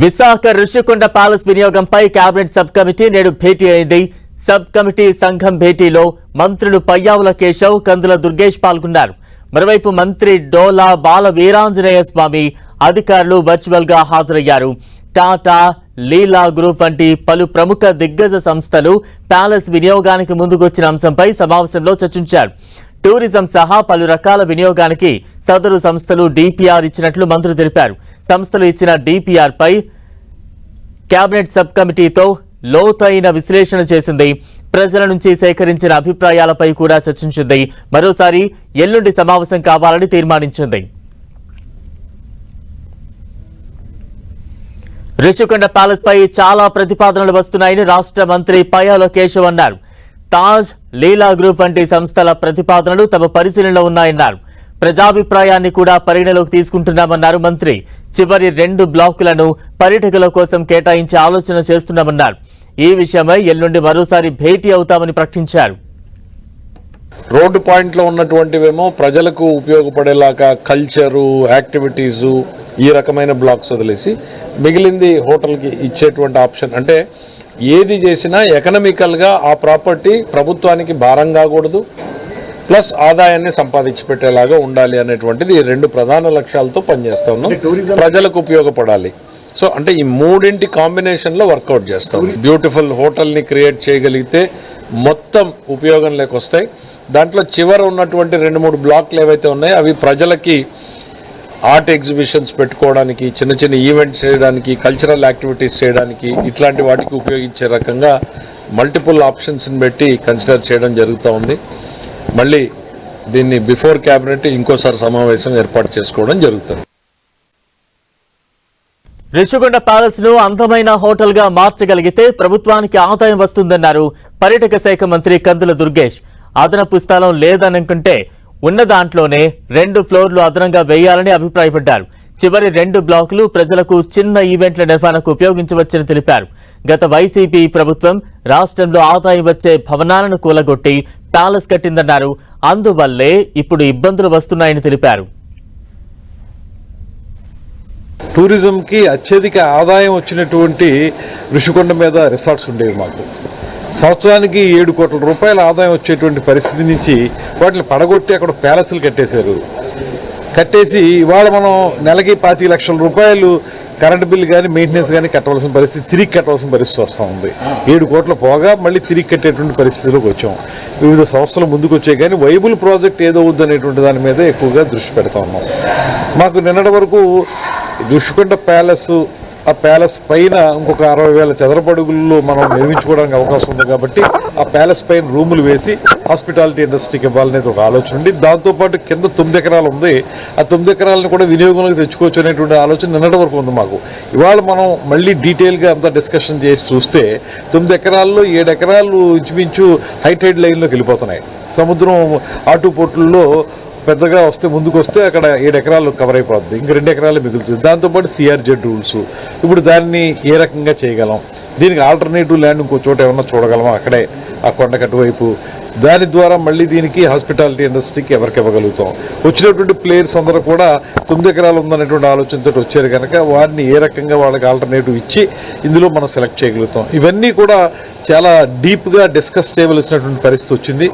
Visakha Rushikonda palace వినియోగంపై cabinet sub committee నేడు భేటీ అయింది. సబ్ కమిటీ సంఘం భేటీలో మంత్రులు పయ్యావుల కేశవ్, కందుల దుర్గేష్ పాల్గొన్నారు. మరోవైపు మంత్రి డోలా బాల వీరాంజనేయ స్వామి అధికారులు వర్చువల్ గా హాజరయ్యారు. టాటా, లీలా గ్రూప్ వంటి పలు ప్రముఖ దిగ్గజ సంస్థలు ప్యాలెస్ వినియోగానికి ముందుకొచ్చిన అంశంపై సమావేశంలో చర్చించారు. టూరిజం సహా పలు రకాల వినియోగానికి సదరు సంస్థలు డిపిఆర్ ఇచ్చినట్లు మంత్రులు తెలిపారు. సంస్థలు ఇచ్చిన డిపిఆర్ పై కేబినెట్ సబ్ కమిటీతో లోతైన విశ్లేషణ చేసింది. ప్రజల నుంచి సేకరించిన అభిప్రాయాలపై కూడా చర్చించింది. మరోసారి ఎల్లుండి సమావేశం కావాలని తీర్మానించింది. ఋషికొండ ప్యాలెస్ పై చాలా ప్రతిపాదనలు వస్తున్నాయని రాష్ట్ర మంత్రి పయ్యావుల కేశవ్ అన్నారు. తాజ్, లీలా గ్రూప్ వంటి సంస్థల ప్రతిపాదనలు తమ పరిశీలనలో ఉన్నాయన్నారు. ప్రజాభిప్రాయాన్ని కూడా పరిగణలోకి తీసుకుంటున్నామన్నారు మంత్రి. చివరి 2 బ్లాకులను పర్యాటకుల కోసం కేటాయించే ఆలోచన చేస్తున్నామన్నారు. ఈ విషయమై ఎల్లుండి మరోసారి భేటీ అవుతామని ప్రకటించారు. రోడ్డు పాయింట్లో ఉన్నటువంటివేమో ప్రజలకు ఉపయోగపడేలాగా కల్చరు, యాక్టివిటీసు, ఈ రకమైన బ్లాక్స్ వదిలేసి మిగిలింది హోటల్కి ఇచ్చేటువంటి ఆప్షన్. అంటే ఏది చేసినా ఎకనామికల్గా ఆ ప్రాపర్టీ ప్రభుత్వానికి భారం కాకూడదు, ప్లస్ ఆదాయాన్ని సంపాదించి పెట్టేలాగా ఉండాలి అనేటువంటిది 2 ప్రధాన లక్ష్యాలతో పనిచేస్తా ఉన్నాం. ప్రజలకు ఉపయోగపడాలి. సో అంటే ఈ 3 కాంబినేషన్లో వర్కౌట్ చేస్తాం. బ్యూటిఫుల్ హోటల్ని క్రియేట్ చేయగలిగితే మొత్తం ఉపయోగం లేకొస్తాయి. దాంట్లో చివర ఉన్నటువంటి 2-3 బ్లాక్లు ఏవైతే ఉన్నాయో అవి ప్రజలకి ఆర్ట్ ఎగ్జిబిషన్స్ పెట్టుకోవడానికి, చిన్న చిన్న ఈవెంట్స్ చేయడానికి, కల్చరల్ యాక్టివిటీస్ చేయడానికి, ఇట్లాంటి వాటికి ఉపయోగించే రకంగా మల్టిపుల్ ఆప్షన్స్ని పెట్టి కన్సిడర్ చేయడం జరుగుతూ ఉంది. మళ్ళీ దీన్ని బిఫోర్ క్యాబినెట్ ఇంకోసారి సమావేశం ఏర్పాటు చేసుకోవడం జరుగుతుంది. ఋషికొండ ప్యాలెస్ ను అందమైన హోటల్ గా మార్చగలిగితే ప్రభుత్వానికి ఆదాయం వస్తుందన్నారు పర్యాటక శాఖ మంత్రి కందుల దుర్గేష్. అదనపు స్థలం లేదనుకుంటే ఉన్న దాంట్లోనే 2 ఫ్లోర్లు అదనంగా వేయాలని అభిప్రాయపడ్డారు. చివరి 2 బ్లాకులు ప్రజలకు చిన్న ఈవెంట్ల నిర్వహణకు ఉపయోగించవచ్చని తెలిపారు. గత వైసీపీ ప్రభుత్వం రాష్ట్రంలో ఆదాయం వచ్చే భవనాలను కూలగొట్టి ప్యాలెస్ కట్టిందన్నారు. అందువల్లే ఇప్పుడు ఇబ్బందులు వస్తున్నాయని తెలిపారు. టూరిజంకి అత్యధిక ఆదాయం వచ్చినటువంటి ఋషికొండ మీద రిసార్ట్స్ ఉండేవి. మాకు సంవత్సరానికి 7 కోట్ల రూపాయల ఆదాయం వచ్చేటువంటి పరిస్థితి నుంచి వాటిని పడగొట్టి అక్కడ ప్యాలెస్లు కట్టేశారు. కట్టేసి ఇవాళ మనం నెలకి 25 లక్షల రూపాయలు కరెంటు బిల్లు కానీ మెయింటెనెన్స్ కానీ కట్టవలసిన పరిస్థితి, తిరిగి కట్టవలసిన పరిస్థితి వస్తూ ఉంది. 7 కోట్లు పోగా మళ్ళీ తిరిగి కట్టేటువంటి పరిస్థితిలోకి వచ్చాం. వివిధ సంస్థలు ముందుకు వచ్చాయి కానీ వైబుల్ ప్రాజెక్ట్ ఏదో వద్దనేటువంటి దాని మీద ఎక్కువగా దృష్టి పెడతా ఉన్నాం. మాకు నిన్నటి వరకు ఋషికొండ ప్యాలెస్, ఆ ప్యాలెస్ పైన ఇంకొక 60,000 చదరపు అడుగుల్లో మనం నిర్మించుకోవడానికి అవకాశం ఉంది. కాబట్టి ఆ ప్యాలెస్ పైన రూములు వేసి హాస్పిటాలిటీ ఇండస్ట్రీకి ఇవ్వాలనేది ఒక ఆలోచన ఉంది. దాంతోపాటు కింద 9 ఎకరాలు ఉంది. ఆ 9 ఎకరాలను కూడా వినియోగంలోకి తెచ్చుకోవచ్చు అనేటువంటి ఆలోచన నిన్నటి వరకు ఉంది మాకు. ఇవాళ మనం మళ్ళీ డీటెయిల్గా అంతా డిస్కషన్ చేసి చూస్తే 9 ఎకరాల్లో 7 ఎకరాలు ఇంచుమించు హైటైడ్ లైన్లోకి వెళ్ళిపోతున్నాయి. సముద్రం ఆటుపోట్లలో పెద్దగా వస్తే ముందుకు వస్తే అక్కడ 7 ఎకరాలు కవర్ అయిపోతుంది. ఇంకా 2 ఎకరాలు మిగులుతుంది. దాంతోపాటు సిఆర్జెడ్ రూల్స్, ఇప్పుడు దాన్ని ఏ రకంగా చేయగలం, దీనికి ఆల్టర్నేటివ్ ల్యాండ్ ఇంకో చోట ఏమన్నా చూడగలమా అక్కడే ఆ కొండకట్టు వైపు, దాని ద్వారా మళ్ళీ దీనికి హాస్పిటాలిటీ ఇండస్ట్రీకి ఎవరికి ఇవ్వగలుగుతాం. వచ్చినటువంటి ప్లేయర్స్ అందరూ కూడా 9 ఎకరాలు ఉందనేటువంటి ఆలోచనతో వచ్చారు కనుక వారిని ఏ రకంగా వాళ్ళకి ఆల్టర్నేటివ్ ఇచ్చి ఇందులో మనం సెలెక్ట్ చేయగలుగుతాం. ఇవన్నీ కూడా చాలా డీప్గా డిస్కస్ చేయవలసినటువంటి పరిస్థితి వచ్చింది.